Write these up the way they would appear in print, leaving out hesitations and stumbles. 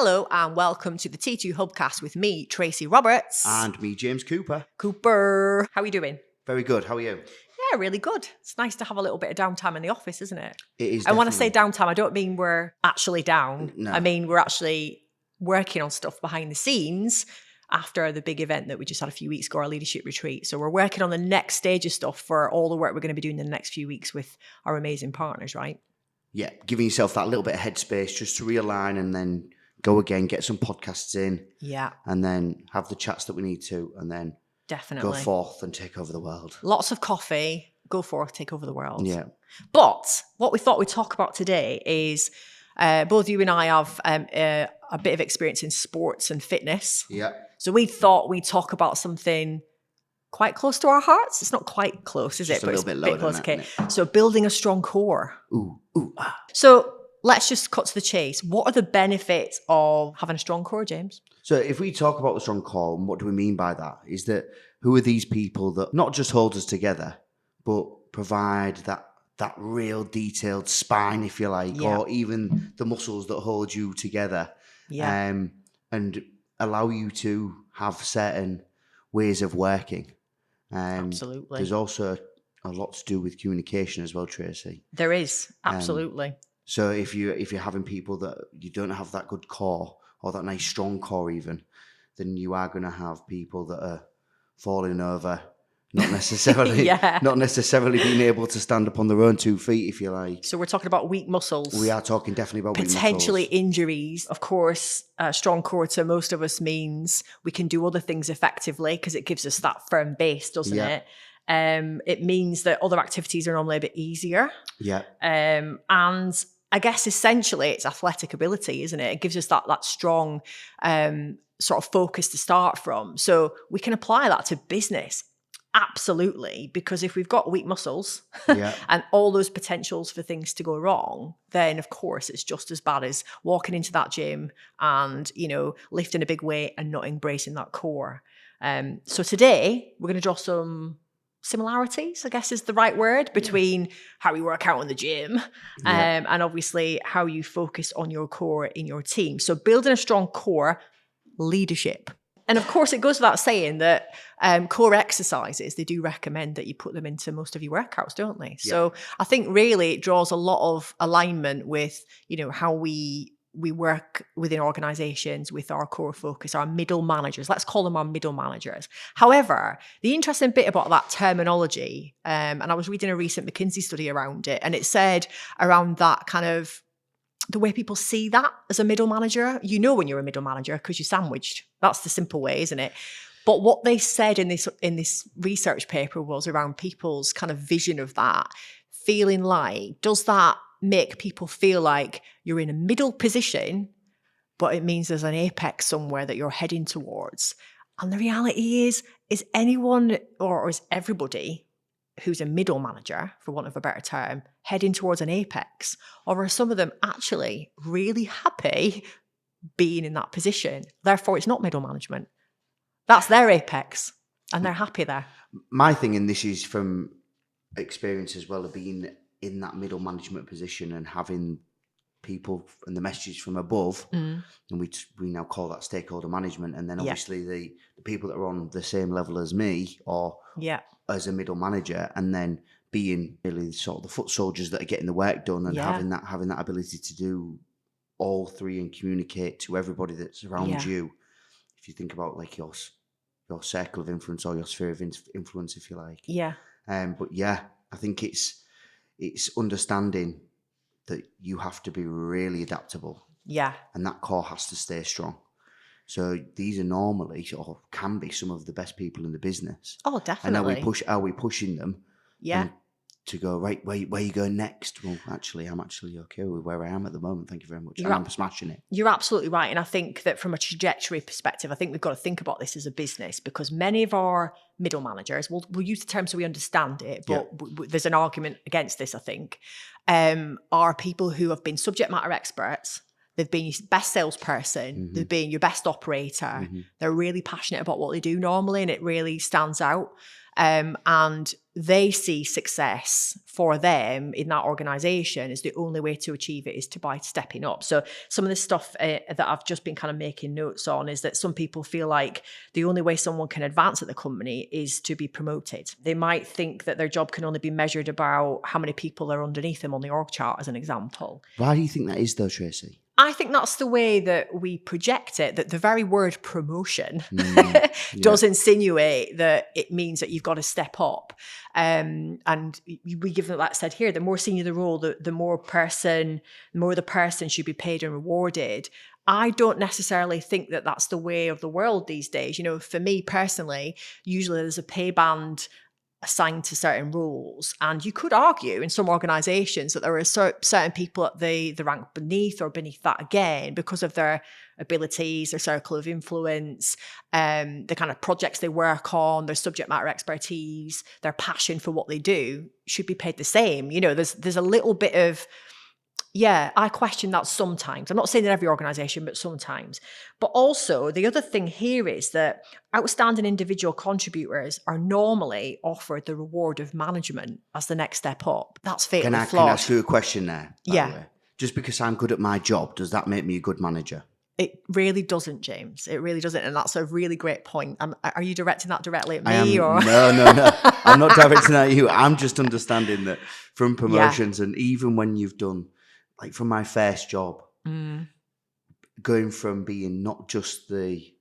Hello and welcome to the T2 Hubcast with me, Tracy Roberts. And me, James Cooper. How are you doing? Very good. How are you? Yeah, really good. It's nice to have a little bit of downtime in the office, isn't it? It is. And when I say downtime, I don't mean we're actually down. No. I mean we're actually working on stuff behind the scenes after the big event that we just had a few weeks ago, our leadership retreat. So we're working on the next stage of stuff for all the work we're going to be doing in the next few weeks with our amazing partners, right? Yeah, giving yourself that little bit of headspace just to realign and then go again, get some podcasts in. Yeah. And then have the chats that we need to, and then definitely go forth and take over the world. Lots of coffee, go forth, take over the world. Yeah. But what we thought we'd talk about today is both you and I have a bit of experience in sports and fitness. Yeah. So we thought we'd talk about something quite close to our hearts. It's not quite close, is Just it? a little bit lower than that, okay. isn't it? So building a strong core. Ooh, ah. So let's just cut to the chase. What are the benefits of having a strong core, James? So if we talk about the strong core, and what do we mean by that? Is that who are these people that not just hold us together, but provide that real detailed spine, if you like, Yeah. or even the muscles that hold you together, and allow you to have certain ways of working. Absolutely. There's also a lot to do with communication as well, Tracy. There is, absolutely. So if you're having people that you don't have that good core or that nice strong core even, then you are going to have people that are falling over, not necessarily not necessarily being able to stand up on their own 2 feet, if you like. So we're talking about weak muscles. We are talking definitely about potentially weak muscles. Injuries. Of course, a strong core to most of us means we can do other things effectively because it gives us that firm base, doesn't it? It means that other activities are normally a bit easier. Yeah. And I guess essentially it's athletic ability, isn't it? It gives us that strong sort of focus to start from. So we can apply that to business. Absolutely. Because if we've got weak muscles and all those potentials for things to go wrong, then of course it's just as bad as walking into that gym and, lifting a big weight and not embracing that core. So today we're going to draw some similarities, I guess is the right word, between how we work out in the gym and obviously how you focus on your core in your team. So building a strong core, leadership. And of course, it goes without saying that core exercises, they do recommend that you put them into most of your workouts, don't they? Yeah. So I think really it draws a lot of alignment with, how we work within organizations with our core focus, our middle managers. Let's call them our middle managers. However, the interesting bit about that terminology, and I was reading a recent McKinsey study around it, and it said around that kind of the way people see that as a middle manager, when you're a middle manager because you're sandwiched. That's the simple way, isn't it? But what they said in this research paper was around people's kind of vision of that, feeling like, does that make people feel like you're in a middle position, but it means there's an apex somewhere that you're heading towards? And the reality is anyone or is everybody who's a middle manager, for want of a better term, heading towards an apex? Or are some of them actually really happy being in that position? Therefore, it's not middle management. That's their apex, and they're happy there. My thing, and this is from experience as well, of being in that middle management position and having people and the messages from above, and we now call that stakeholder management. And then obviously the people that are on the same level as me or as a middle manager, and then being really sort of the foot soldiers that are getting the work done and having that ability to do all three and communicate to everybody that's around you. If you think about like your circle of influence or your sphere of influence, if you like. But I think it's understanding that you have to be really adaptable. And that core has to stay strong. So these are normally, or can be, some of the best people in the business. Oh, definitely. And are we pushing them? To go, right, where are you going next? Well, actually, I'm actually okay with where I am at the moment. Thank you very much. I'm smashing it. You're absolutely right. And I think that from a trajectory perspective, I think we've got to think about this as a business, because many of our middle managers, we'll use the term so we understand it, but there's an argument against this, I think, are people who have been subject matter experts. They've been your best salesperson. They've been your best operator. They're really passionate about what they do normally, and it really stands out. And they see success for them in that organization is the only way to achieve it is by stepping up. So some of the stuff that I've just been kind of making notes on is that some people feel like the only way someone can advance at the company is to be promoted. They might think that their job can only be measured about how many people are underneath them on the org chart, as an example. Why do you think that is though, Tracy? I think that's the way that we project it, that the very word promotion does insinuate that it means that you've got to step up. And we give that said here, the more senior the role, the more the person should be paid and rewarded. I don't necessarily think that that's the way of the world these days. You know, for me personally, usually there's a pay band assigned to certain roles. And you could argue in some organizations that there are certain people at the rank beneath or beneath that again because of their abilities, their circle of influence, the kind of projects they work on, their subject matter expertise, their passion for what they do should be paid the same. You know, there's a little bit of, I question that sometimes. I'm not saying in every organization, but sometimes. But also, the other thing here is that outstanding individual contributors are normally offered the reward of management as the next step up. That's fatally flawed. Can I ask you a question there? By the way? Just because I'm good at my job, does that make me a good manager? It really doesn't, James. It really doesn't. And that's a really great point. Are you directing that directly at me? No. I'm not directing that at you. I'm just understanding that from promotions and even when you've done, like from my first job, going from being not just the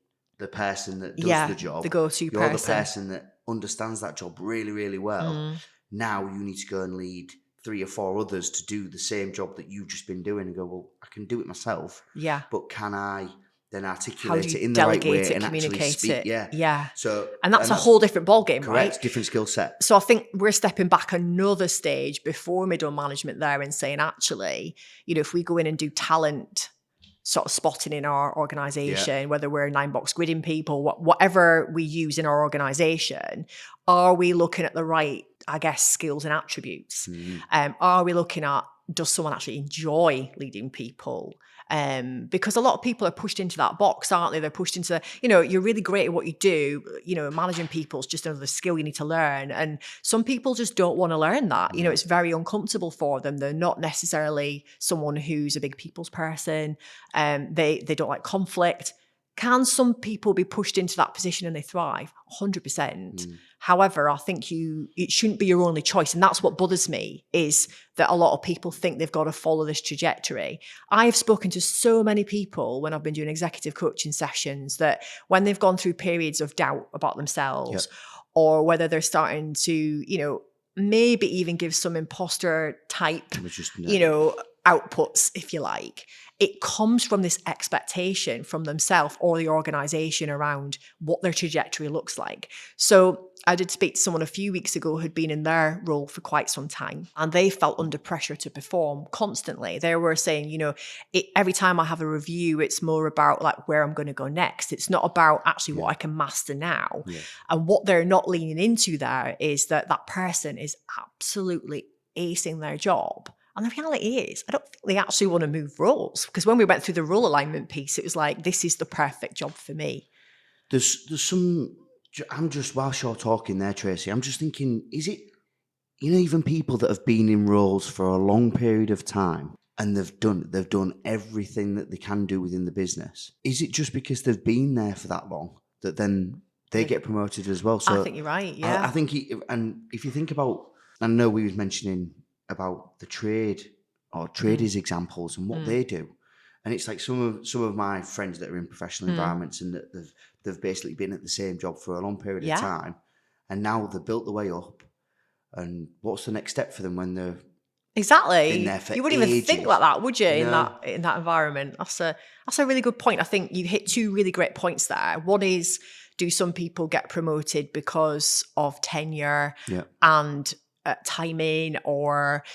person that does the job, the go-to person. You're the person that understands that job really, really well. Now you need to go and lead 3 or 4 others to do the same job that you've just been doing and go, well, I can do it myself. Yeah. But can I then articulate it in the right way and actually speak? Yeah. So, and that's a whole different ballgame, correct, right? Different skill set. So I think we're stepping back another stage before middle management there and saying, actually, you know, if we go in and do talent sort of spotting in our organization, whether we're 9-box gridding people, whatever we use in our organization, are we looking at the right, I guess, skills and attributes? Are we looking at, does someone actually enjoy leading people? Because a lot of people are pushed into that box, aren't they? They're pushed into, you know, you're really great at what you do. You know, managing people is just another skill you need to learn. And some people just don't want to learn that. You know, it's very uncomfortable for them. They're not necessarily someone who's a big people's person. They don't like conflict. Can some people be pushed into that position and they thrive? 100%. However, I think it shouldn't be your only choice. And that's what bothers me, is that a lot of people think they've got to follow this trajectory. I have spoken to so many people when I've been doing executive coaching sessions that when they've gone through periods of doubt about themselves, or whether they're starting to, you know, maybe even give some imposter type, you know, outputs, if you like. It comes from this expectation from themselves or the organization around what their trajectory looks like. So I did speak to someone a few weeks ago who'd been in their role for quite some time, and they felt under pressure to perform constantly. They were saying, you know, every time I have a review, it's more about like where I'm going to go next. It's not about actually what I can master now. And what they're not leaning into there is that person is absolutely acing their job. And the reality is, I don't think they actually want to move roles, because when we went through the role alignment piece, it was like, this is the perfect job for me. There's some, I'm just, whilst you're talking there, Tracy, I'm just thinking, is it, you know, even people that have been in roles for a long period of time and they've done everything that they can do within the business, is it just because they've been there for that long that then they get promoted as well? So I think you're right, I think, and if you think about, I know we was mentioning about the trade or traders examples and what they do, and it's like some of my friends that are in professional environments and that they've basically been at the same job for a long period of time, and now they've built the way up. And what's the next step for them when they're exactly in there for you wouldn't even ages? think like that, would you? No. In that environment. That's a really good point. I think you hit 2 really great points there. One is, do some people get promoted because of tenure and timing, or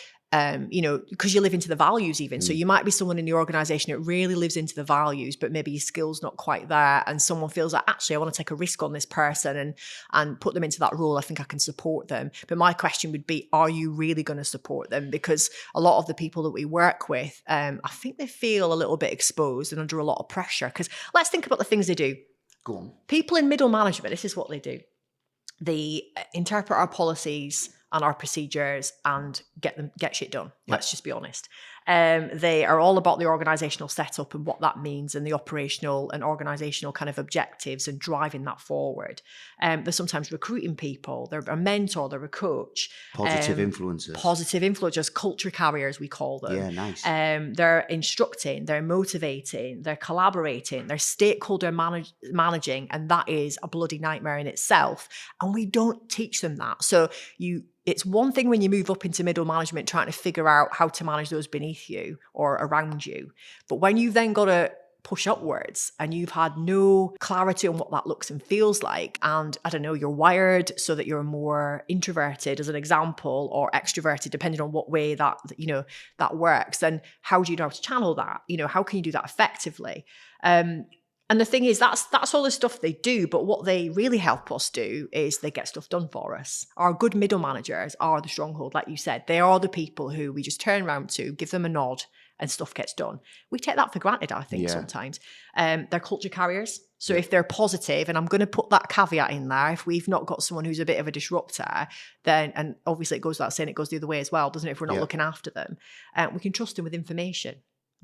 you know, because you live into the values even. So you might be someone in the organization that really lives into the values, but maybe your skill's not quite there, and someone feels like, actually, I want to take a risk on this person and put them into that role. I think I can support them. But my question would be, are you really going to support them? Because a lot of the people that we work with, I think they feel a little bit exposed and under a lot of pressure. Because let's think about the things they do. Go on. People in middle management, this is what they do. they interpret our policies and our procedures and get shit done. Yep. Let's just be honest. They are all about the organizational setup and what that means and the operational and organizational kind of objectives and driving that forward. They're sometimes recruiting people. They're a mentor. They're a coach. Positive influencers. Positive influencers, culture carriers, we call them. Yeah, nice. They're instructing, they're motivating, they're collaborating, they're stakeholder managing, and that is a bloody nightmare in itself. And we don't teach them that. So it's one thing when you move up into middle management trying to figure out how to manage those beneath you or around you. But when you've then got to push upwards and you've had no clarity on what that looks and feels like, and I don't know, you're wired so that you're more introverted as an example, or extroverted, depending on what way that, that works, then how do you know how to channel that? How can you do that effectively? And the thing is, that's all the stuff they do, but what they really help us do is they get stuff done for us. Our good middle managers are the stronghold, like you said. They are the people who we just turn around to, give them a nod, and stuff gets done. We take that for granted, I think, sometimes. They're culture carriers. So if they're positive, and I'm going to put that caveat in there, if we've not got someone who's a bit of a disruptor, then, and obviously it goes without saying, it goes the other way as well, doesn't it, if we're not looking after them, we can trust them with information.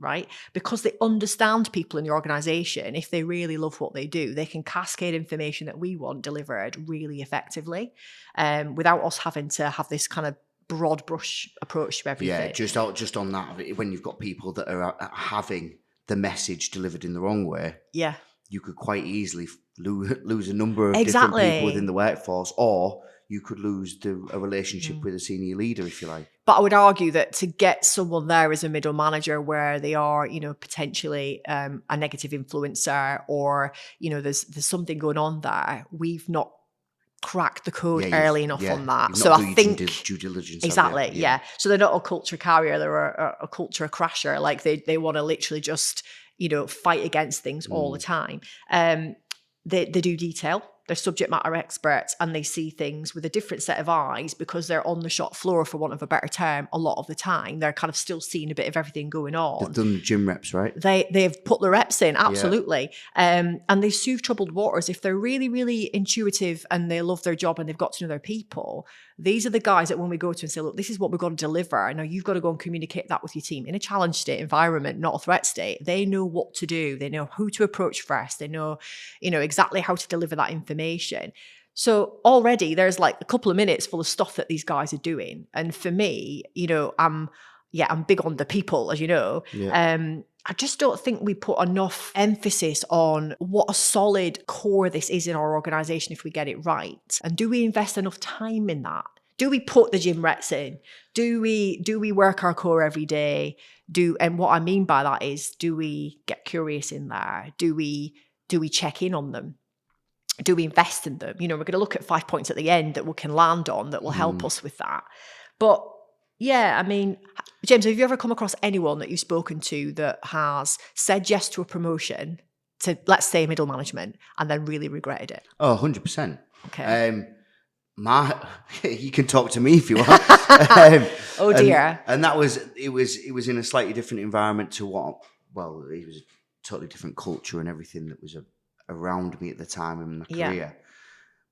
Right? Because they understand people in the organization. If they really love what they do, they can cascade information that we want delivered really effectively, without us having to have this kind of broad brush approach to everything. Yeah, just on that, when you've got people that are having the message delivered in the wrong way, you could quite easily lose a number of different people within the workforce, or you could lose a relationship with a senior leader, if you like. But I would argue that to get someone there as a middle manager where they are, potentially a negative influencer, or, there's something going on there, we've not cracked the code early enough on that. So I think due diligence. Exactly. Yeah. So they're not a culture carrier. They're a culture crasher. Like they want to literally just, fight against things all the time. They do detail. They're subject matter experts, and they see things with a different set of eyes because they're on the shop floor, for want of a better term, a lot of the time. They're kind of still seeing a bit of everything going on. They've done gym reps, right? They've put the reps in, absolutely. And they soothe troubled waters. If they're really, really intuitive and they love their job and they've got to know their people, these are the guys that when we go to and say, look, this is what we've got to deliver. Now you've got to go and communicate that with your team in a challenge state environment, not a threat state. They know what to do. They know who to approach first. They know, exactly how to deliver that information. So already there's like a couple of minutes full of stuff that these guys are doing. And for me, I'm big on the people, as you know. I just don't think we put enough emphasis on what a solid core this is in our organization if we get it right. And do we invest enough time in that? Do we put the gym reps in? Do we work our core every day? And what I mean by that is, do we get curious in there? Do we check in on them? Do we invest in them? We're going to look at 5 points at the end that we can land on that will help us with that. But yeah, I mean, James, have you ever come across anyone that you've spoken to that has said yes to a promotion to, let's say, middle management, and then really regretted it? Oh, 100%. Okay. You can talk to me if you want. Oh dear. And that was it was in a slightly different environment to it was a totally different culture and everything that was around me at the time in my career.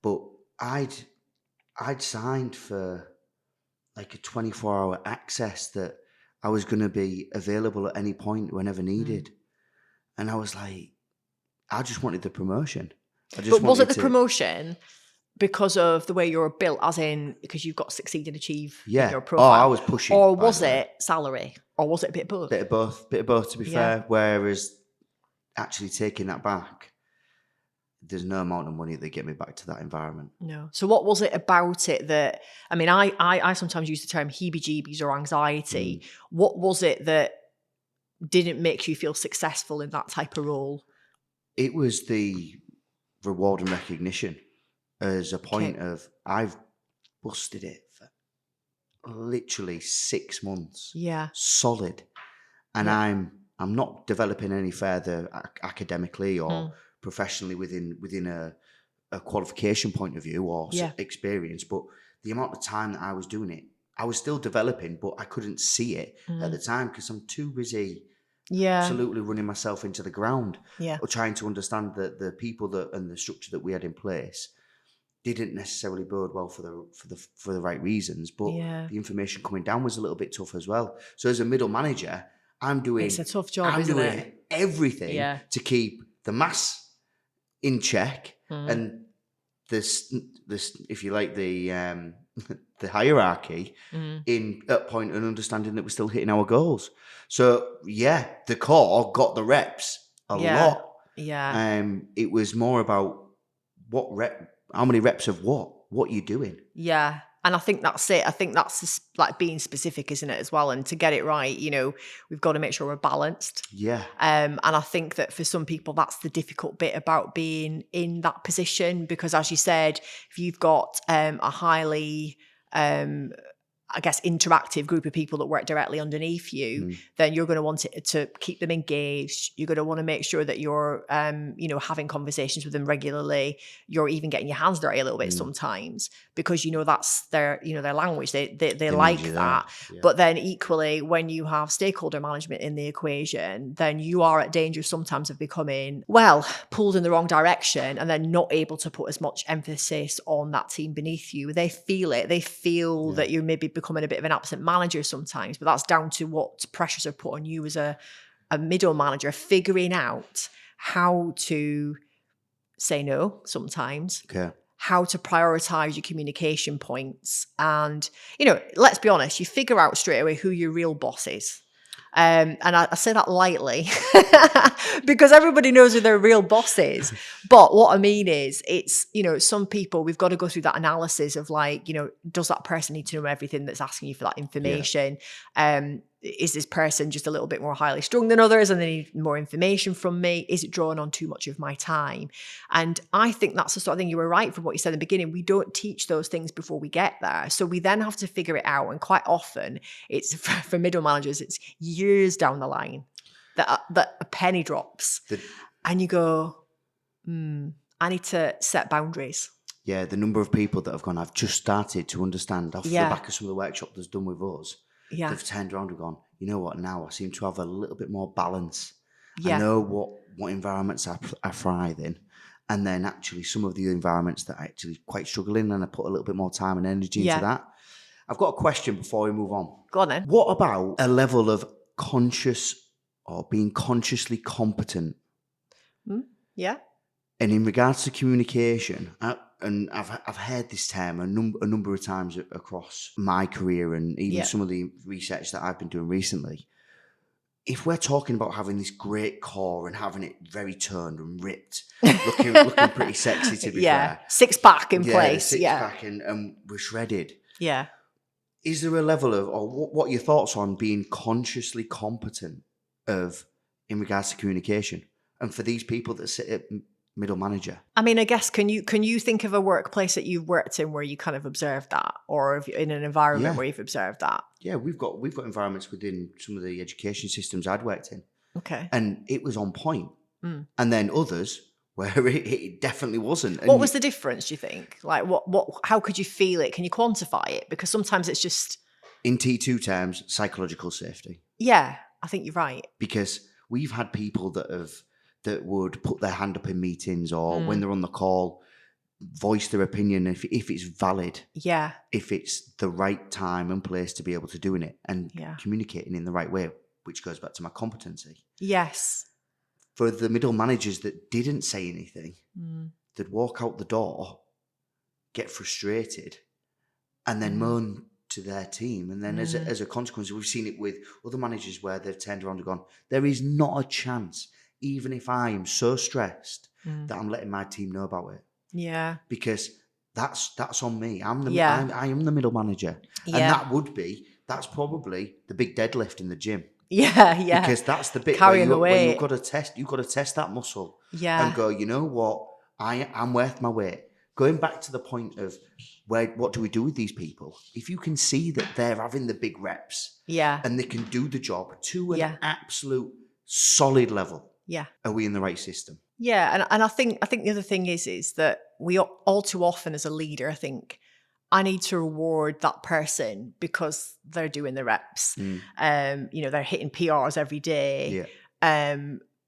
But I'd signed for like a 24-hour access that I was going to be available at any point whenever needed. And I was like, I just wanted the promotion. But was it the promotion because of the way you're built, as in because you've got succeed and achieve in your profile? Oh, I was pushing. Or was it salary? Or was it a bit of both? Bit of both, to be fair. Whereas actually taking that back, there's no amount of money that get me back to that environment. No. So what was it about it that, I mean, I sometimes use the term heebie-jeebies or anxiety. What was it that didn't make you feel successful in that type of role? It was the reward and recognition as a point of, I've busted it for literally 6 months. Yeah. Solid. And I'm not developing any further academically or professionally within a qualification point of view or experience, but the amount of time that I was doing it, I was still developing, but I couldn't see it at the time because I'm too busy absolutely running myself into the ground or trying to understand the people and the structure that we had in place didn't necessarily bode well for the right reasons, but Yeah. the information coming down was a little bit tough as well. So as a middle manager, It's a tough job, isn't it? everything Yeah. to keep the mass in check and this, if you like, the the hierarchy at point and understanding that we're still hitting our goals. So yeah, the core got the reps a lot. Yeah. It was more about how many reps of what you're doing. Yeah. And I think that's it. I think that's just like being specific, isn't it, as well? And to get it right, we've got to make sure we're balanced. Yeah. And I think that for some people, that's the difficult bit about being in that position, because as you said, if you've got a highly, I guess, interactive group of people that work directly underneath you, then you're going to want it to keep them engaged. You're going to want to make sure that you're, having conversations with them regularly. You're even getting your hands dirty a little bit sometimes, because that's their language. They like that. Yeah. But then equally, when you have stakeholder management in the equation, then you are at danger sometimes of becoming, pulled in the wrong direction and then not able to put as much emphasis on that team beneath you. They feel it. They feel that you're maybe becoming a bit of an absent manager sometimes, but that's down to what pressures are put on you as a middle manager, figuring out how to say no sometimes. Okay. How to prioritize your communication points. And, let's be honest, you figure out straight away who your real boss is. And I say that lightly because everybody knows who their real boss is. But what I mean is, it's, some people, we've got to go through that analysis of like, does that person need to know everything that's asking you for that information? Is this person just a little bit more highly strung than others and they need more information from me? Is it drawing on too much of my time? And I think that's the sort of thing, you were right from what you said in the beginning. We don't teach those things before we get there. So we then have to figure it out. And quite often it's for middle managers, it's years down the line that a penny drops and you go, I need to set boundaries. Yeah, the number of people that have gone, I've just started to understand off the back of some of the workshop that's done with us. Yeah. They've turned around and gone, you know what, now I seem to have a little bit more balance. Yeah. I know what environments I thrive in. And then actually some of the environments that I actually quite struggle in, and I put a little bit more time and energy into that. I've got a question before we move on. Go on then. What about a level of conscious or being consciously competent? Yeah. And in regards to communication, and I've heard this term a number of times across my career and even some of the research that I've been doing recently. If we're talking about having this great core and having it very toned and ripped, looking pretty sexy to be fair. Six pack in place. Six pack and we're shredded. Yeah. Is there a level of, or what are your thoughts on being consciously competent in regards to communication? And for these people that sit at middle manager. I mean, I guess, can you think of a workplace that you've worked in where you kind of observed that, or in an environment where you've observed that? Yeah, we've got environments within some of the education systems I'd worked in. Okay. And it was on point. And then others where it definitely wasn't. And what was the difference, do you think? Like how could you feel it? Can you quantify it? Because sometimes it's just, in T2 terms, psychological safety. Yeah, I think you're right. Because we've had people that would put their hand up in meetings or when they're on the call, voice their opinion if it's valid. Yeah. If it's the right time and place to be able to doing it and communicating in the right way, which goes back to my competency. Yes. For the middle managers that didn't say anything, they'd walk out the door, get frustrated, and then moan to their team. And then as a consequence, we've seen it with other managers where they've turned around and gone, there is not a chance, even if I am so stressed, that I'm letting my team know about it. Yeah. Because that's on me. I am the middle manager. Yeah. And that's probably the big deadlift in the gym. Yeah, yeah. Because that's the bit carrying where the weight. you've got to test that muscle. Yeah. And go, you know what? I'm worth my weight. Going back to the point of what do we do with these people? If you can see that they're having the big reps, and they can do the job to an absolute solid level, are we in the right system? Yeah, and I think the other thing is that we all too often as a leader think, I need to reward that person because they're doing the reps. They're hitting PRs every day. Yeah.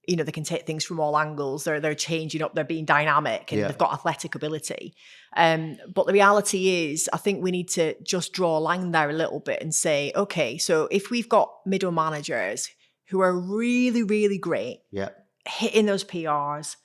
you know, they can take things from all angles. They're changing up. They're being dynamic, and they've got athletic ability. But the reality is, I think we need to just draw a line there a little bit and say, okay, so if we've got middle managers who are really, really great, hitting those PRs,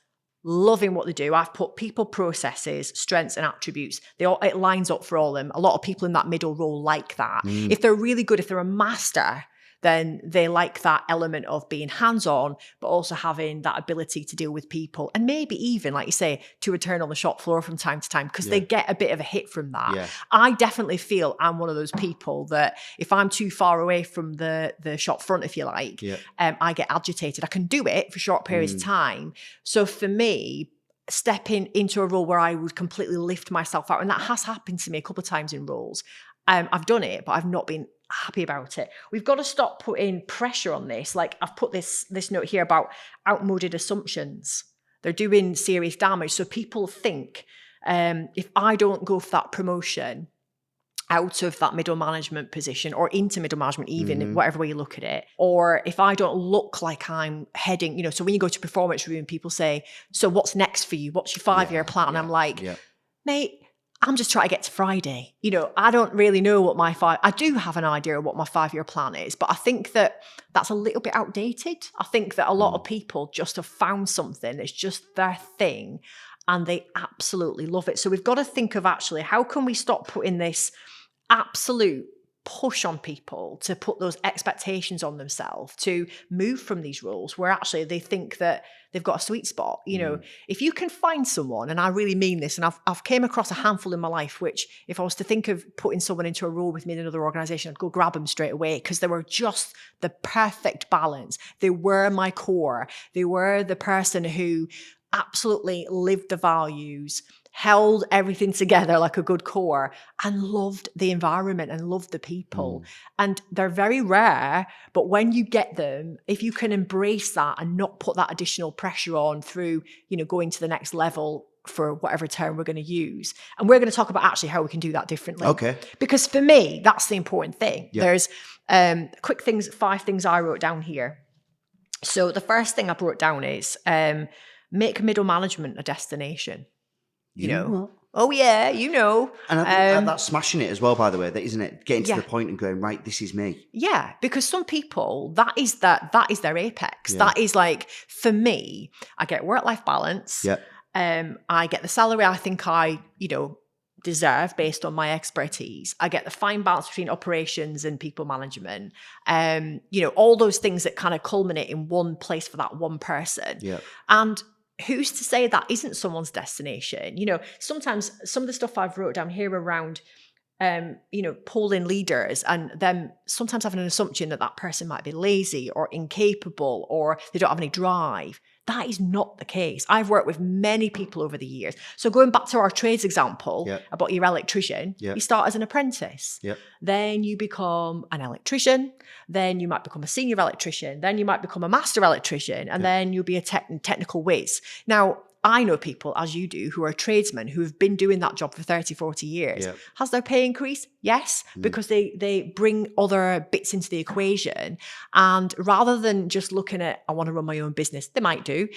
loving what they do. I've put people, processes, strengths and attributes. It lines up for all of them. A lot of people in that middle role like that. If they're really good, if they're a master, then they like that element of being hands-on, but also having that ability to deal with people. And maybe even, like you say, to return on the shop floor from time to time, because they get a bit of a hit from that. Yeah. I definitely feel I'm one of those people that if I'm too far away from the shop front, if you like, I get agitated. I can do it for short periods of time. So for me, stepping into a role where I would completely lift myself out, and that has happened to me a couple of times in roles. I've done it, but I've not been happy about it. We've got to stop putting pressure on this. Like I've put this note here about outmoded assumptions. They're doing serious damage. So people think if I don't go for that promotion out of that middle management position or into middle management, even whatever way you look at it, or if I don't look like I'm heading, you know, so when you go to performance review and people say, so what's next for you? What's your 5-year plan? And I'm like, mate, I'm just trying to get to Friday. You know, I don't really know what I do have an idea of what my 5-year plan is, but I think that's a little bit outdated. I think that a lot of people just have found something that's just their thing and they absolutely love it. So we've got to think of actually, how can we stop putting this absolute push on people to put those expectations on themselves to move from these roles where actually they think that they've got a sweet spot. You know, if you can find someone, and I really mean this, and I've came across a handful in my life, which if I was to think of putting someone into a role with me in another organization, I'd go grab them straight away because they were just the perfect balance. They were my core. They were the person who absolutely lived the values, held everything together like a good core, and loved the environment and loved the people. And they're very rare, but when you get them, if you can embrace that and not put that additional pressure on through, you know, going to the next level for whatever term we're going to use. And we're going to talk about actually how we can do that differently. Okay. Because for me, that's the important thing. There's 5 things I wrote down here. So the first thing I brought down is make middle management a destination. You know, oh yeah, you know. And I think that's smashing it as well, by the way, that isn't it? Getting to the point and going, right, this is me. Yeah, because some people, that is their apex. That is like, for me, I get work-life balance. I get the salary I think I, you know, deserve based on my expertise. I get the fine balance between operations and people management. You know, all those things that kind of culminate in one place for that one person. And who's to say that isn't someone's destination? You know, sometimes some of the stuff I've wrote down here around, you know, polling leaders and them sometimes having an assumption that that person might be lazy or incapable or they don't have any drive. That is not the case. I've worked with many people over the years. So going back to our trades example about your electrician, you start as an apprentice. Then you become an electrician. Then you might become a senior electrician. Then you might become a master electrician. And then you'll be a technical whiz. Now, I know people, as you do, who are tradesmen who have been doing that job for 30, 40 years. Has their pay increased? Yes, because they bring other bits into the equation. And rather than just looking at, I want to run my own business, they might do,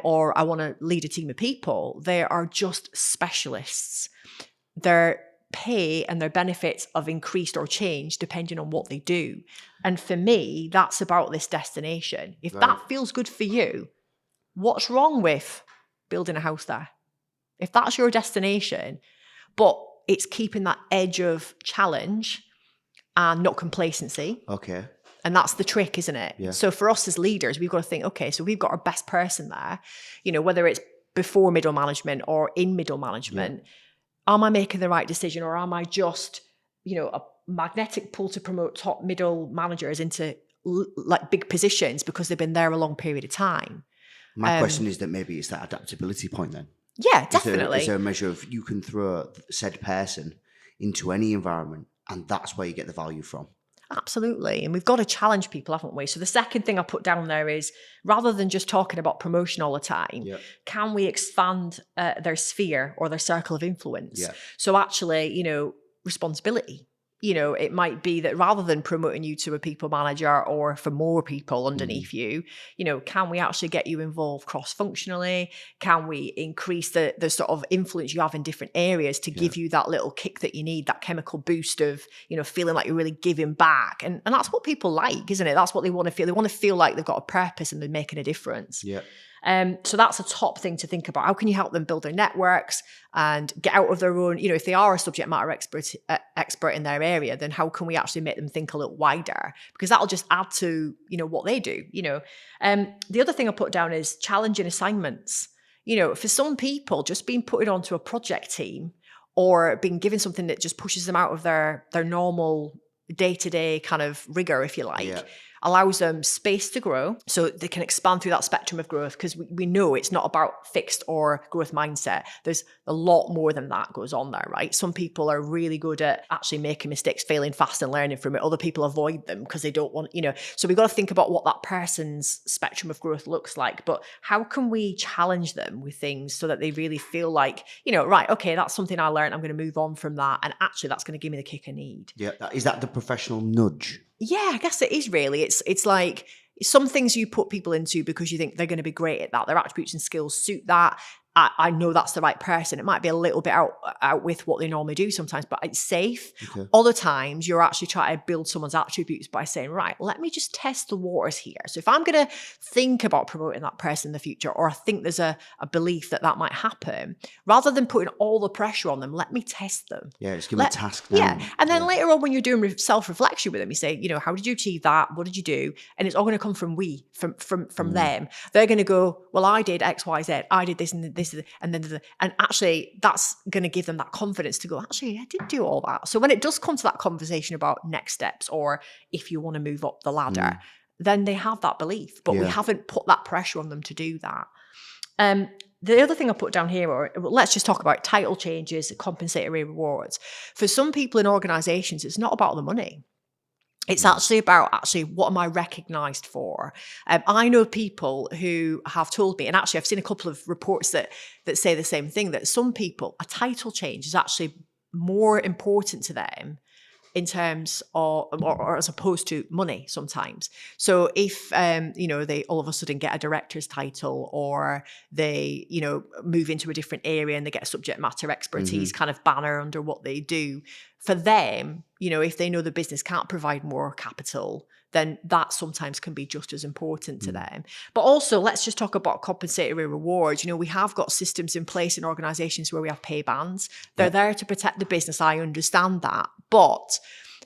or I want to lead a team of people, they are just specialists. Their pay and their benefits have increased or changed depending on what they do. And for me, that's about this destination. If that feels good for you, what's wrong with building a house there? If that's your destination, but it's keeping that edge of challenge and not complacency. Okay. And that's the trick, isn't it? So for us as leaders, we've got to think, okay, so we've got our best person there, you know, whether it's before middle management or in middle management, am I making the right decision, or am I just, you know, a magnetic pull to promote top middle managers into like big positions because they've been there a long period of time? My question is that maybe it's that adaptability point then. Yeah, definitely. Is there a measure of you can throw said person into any environment and that's where you get the value from? Absolutely. And we've got to challenge people, haven't we? So the second thing I put down there is, rather than just talking about promotion all the time, can we expand their sphere or their circle of influence? So actually, you know, responsibility. it might be that rather than promoting you to a people manager or for more people underneath you, can we actually get you involved cross-functionally? Can we increase the sort of influence you have in different areas to give you that little kick that you need, that chemical boost of, feeling like you're really giving back? And that's what people like, isn't it? That's what they want to feel. They want to feel like they've got a purpose and they're making a difference. Yeah. So that's a top thing to think about. How can you help them build their networks and get out of their own, if they are a subject matter expert in their area, then how can we actually make them think a little wider? Because that'll just add to, what they do, The other thing I put down is challenging assignments. For some people, just being put onto a project team or being given something that just pushes them out of their normal day-to-day kind of rigor, if you like, allows them space to grow so they can expand through that spectrum of growth, because we know it's not about fixed or growth mindset. There's a lot more than that goes on there, right? Some people are really good at actually making mistakes, failing fast and learning from it. Other people avoid them because they don't want, so we've got to think about what that person's spectrum of growth looks like. But how can we challenge them with things so that they really feel like, right, okay, that's something I learned, I'm going to move on from that, and actually that's going to give me the kick I need. Yeah, is that the professional nudge? Yeah, I guess it is really. It's like some things you put people into because you think they're going to be great at that. Their attributes and skills suit that. I know that's the right person. It might be a little bit out with what they normally do sometimes, but it's safe. Okay. Other times you're actually trying to build someone's attributes by saying, right, let me just test the waters here. So if I'm going to think about promoting that person in the future, or I think there's a belief that might happen, rather than putting all the pressure on them, let me test them. Yeah, just give them a task now. Yeah, and then later on when you're doing self-reflection with them, you say, how did you achieve that? What did you do? And it's all going to come from them. They're going to go, well, I did X, Y, Z. I did this and this. And actually that's going to give them that confidence to go, actually, I did do all that. So when it does come to that conversation about next steps, or if you want to move up the ladder, then they have that belief, but we haven't put that pressure on them to do that. The other thing I put down here, or let's just talk about title changes, compensatory rewards. For some people in organizations, it's not about the money. It's actually about what am I recognized for? I know people who have told me, and actually I've seen a couple of reports that say the same thing, that some people, a title change is actually more important to them in terms of, or as opposed to money sometimes. So if, they all of a sudden get a director's title, or they, move into a different area and they get a subject matter expertise kind of banner under what they do, for them, if they know the business can't provide more capital, then that sometimes can be just as important to them. But also, let's just talk about compensatory rewards. We have got systems in place in organizations where we have pay bands. They're there to protect the business. I understand that. But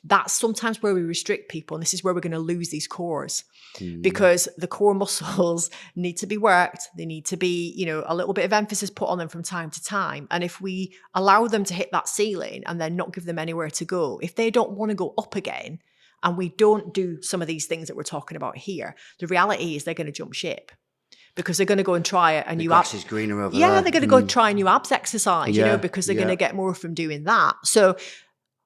that's sometimes where we restrict people. And this is where we're going to lose these cores, because the core muscles need to be worked. They need to be, a little bit of emphasis put on them from time to time. And if we allow them to hit that ceiling and then not give them anywhere to go, if they don't want to go up again, and we don't do some of these things that we're talking about here, the reality is they're going to jump ship, because they're going to go and try a new abs. The grass is greener over there. Yeah, they're going to go and try a new abs exercise, because they're going to get more from doing that. So,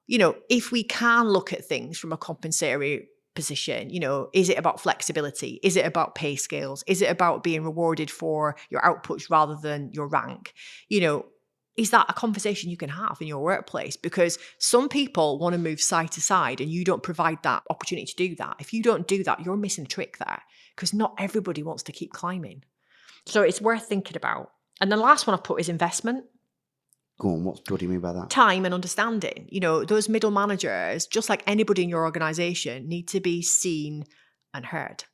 if we can look at things from a compensatory position, is it about flexibility? Is it about pay scales? Is it about being rewarded for your outputs rather than your rank? Is that a conversation you can have in your workplace? Because some people want to move side to side and you don't provide that opportunity to do that. If you don't do that, you're missing a trick there, because not everybody wants to keep climbing. So it's worth thinking about. And the last one I've put is investment. Go on, what do you mean by that? Time and understanding. Those middle managers, just like anybody in your organization, need to be seen and heard.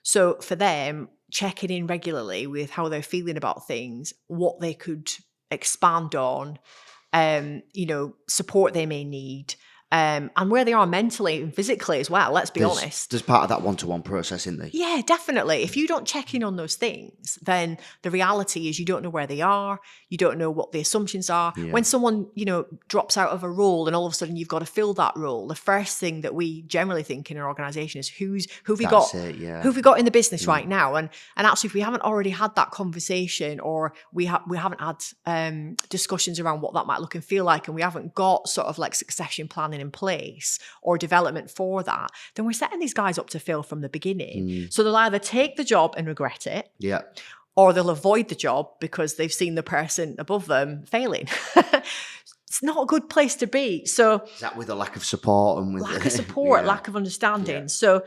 So for them, checking in regularly with how they're feeling about things, what they could expand on, support they may need, and where they are mentally and physically as well, let's be honest. There's part of that one-to-one process, isn't there? Yeah, definitely. If you don't check in on those things, then the reality is you don't know where they are. You don't know what the assumptions are. Yeah. When someone, drops out of a role and all of a sudden you've got to fill that role, the first thing that we generally think in an organization is who have we got in the business right now? And actually, if we haven't already had that conversation, or we haven't had discussions around what that might look and feel like, and we haven't got sort of like succession planning in place or development for that, then we're setting these guys up to fail from the beginning. So they'll either take the job and regret it, or they'll avoid the job because they've seen the person above them failing. not a good place to be. So is that with a lack of support and with lack of support, lack of understanding. So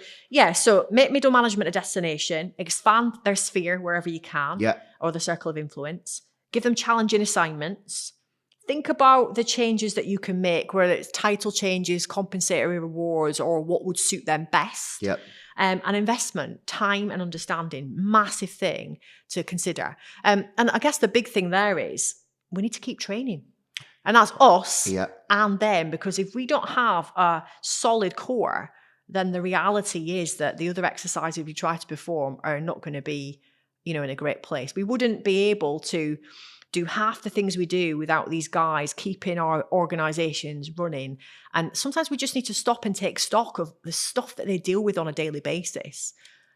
make middle management a destination, expand their sphere wherever you can, or the circle of influence, give them challenging assignments. Think about the changes that you can make, whether it's title changes, compensatory rewards, or what would suit them best. And investment, time and understanding, massive thing to consider. And I guess the big thing there is we need to keep training. And that's us and them, because if we don't have a solid core, then the reality is that the other exercises we try to perform are not going to be, in a great place. We wouldn't be able to do half the things we do without these guys keeping our organizations running. And sometimes we just need to stop and take stock of the stuff that they deal with on a daily basis.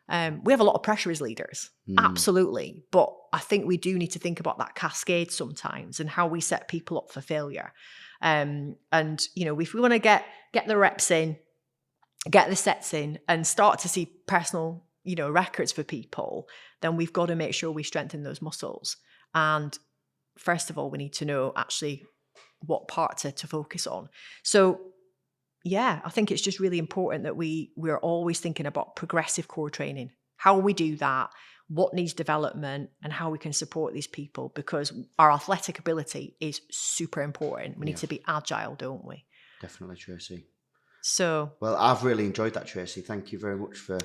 We have a lot of pressure as leaders, absolutely. But I think we do need to think about that cascade sometimes and how we set people up for failure. And, if we want to get the reps in, get the sets in and start to see personal, records for people, then we've got to make sure we strengthen those muscles. And first of all, we need to know actually what part to focus on. So, I think it's just really important that we're always thinking about progressive core training, how we do that, what needs development, and how we can support these people, because our athletic ability is super important. We need to be agile, don't we? Definitely, Tracy. So, well, I've really enjoyed that, Tracy. Thank you very much for...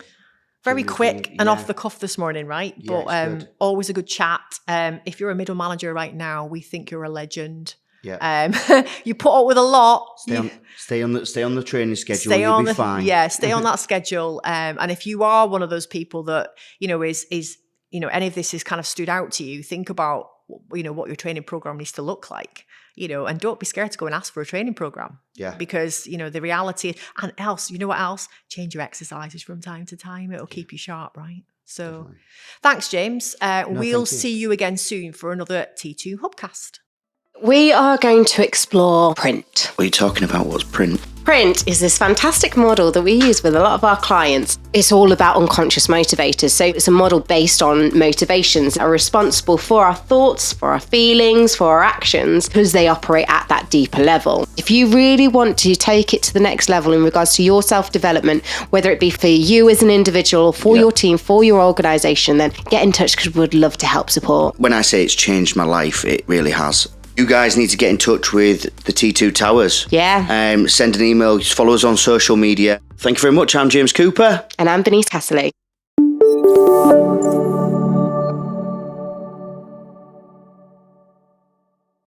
Very quick and off the cuff this morning, right? But always a good chat. If you're a middle manager right now, we think you're a legend. You put up with a lot. Stay on the training schedule. You'll be fine. Yeah, stay on that schedule. And if you are one of those people that is any of this has kind of stood out to you, think about what your training program needs to look like. And don't be scared to go and ask for a training program. Because, the reality, and else, what else? Change your exercises from time to time. It'll keep you sharp, right? So definitely. Thanks, James. We'll see you again soon for another T2 Hubcast. We are going to explore print. What are you talking about? What's print? Print is this fantastic model that we use with a lot of our clients. It's all about unconscious motivators. So it's a model based on motivations that are responsible for our thoughts, for our feelings, for our actions, because they operate at that deeper level. If you really want to take it to the next level in regards to your self-development, whether it be for you as an individual, for your team, for your organisation, then get in touch, because we would love to help support. When I say it's changed my life, it really has. You guys need to get in touch with the T2 Towers. Send an email, follow us on social media. Thank you very much. I'm James Cooper. And I'm Denise Casserly.